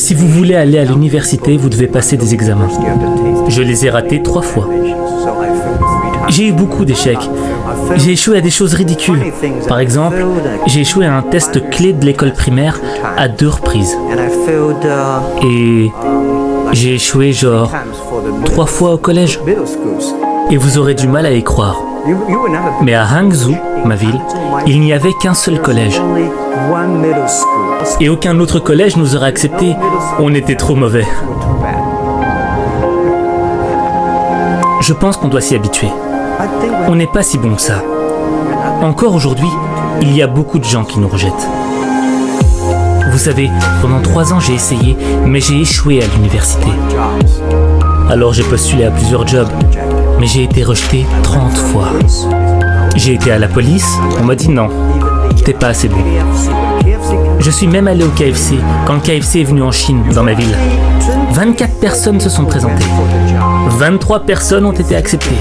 si vous voulez aller à l'université, vous devez passer des examens. Je les ai ratés 3 fois. J'ai eu beaucoup d'échecs. J'ai échoué à des choses ridicules. Par exemple, j'ai échoué à un test clé de l'école primaire à 2 reprises. Et j'ai échoué genre 3 fois au collège. Et vous aurez du mal à y croire. Mais à Hangzhou, ma ville, il n'y avait qu'un seul collège. Et aucun autre collège nous aurait acceptés. On était trop mauvais. Je pense qu'on doit s'y habituer. On n'est pas si bon que ça. Encore aujourd'hui, il y a beaucoup de gens qui nous rejettent. Vous savez, pendant 3 ans j'ai essayé, mais j'ai échoué à l'université. Alors j'ai postulé à plusieurs jobs, mais j'ai été rejeté 30 fois. J'ai été à la police, on m'a dit non, t'es pas assez bon. Je suis même allé au KFC, quand le KFC est venu en Chine, dans ma ville. 24 personnes se sont présentées. 23 personnes ont été acceptées.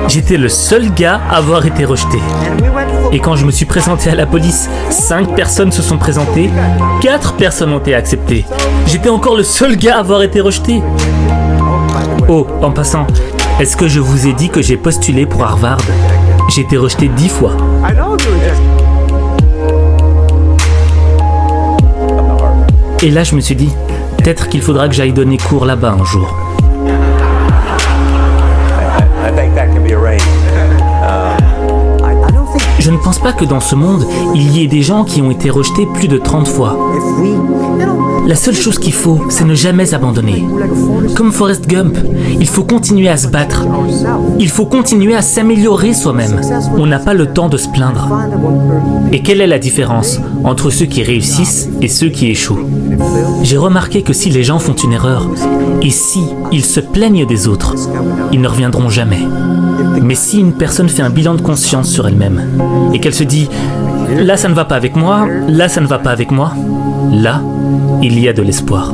J'étais le seul gars à avoir été rejeté. Et quand je me suis présenté à la police, 5 personnes se sont présentées, 4 personnes ont été acceptées. J'étais encore le seul gars à avoir été rejeté. Oh, en passant, est-ce que je vous ai dit que j'ai postulé pour Harvard? J'ai été rejeté 10 fois. Et là, je me suis dit, peut-être qu'il faudra que j'aille donner cours là-bas un jour. Je ne pense pas que dans ce monde, il y ait des gens qui ont été rejetés plus de 30 fois. La seule chose qu'il faut, c'est ne jamais abandonner. Comme Forrest Gump, il faut continuer à se battre. Il faut continuer à s'améliorer soi-même. On n'a pas le temps de se plaindre. Et quelle est la différence entre ceux qui réussissent et ceux qui échouent? J'ai remarqué que si les gens font une erreur, et si ils se plaignent des autres, ils ne reviendront jamais. Mais si une personne fait un bilan de conscience sur elle-même, et qu'elle se dit « là ça ne va pas avec moi, là ça ne va pas avec moi », là, il y a de l'espoir.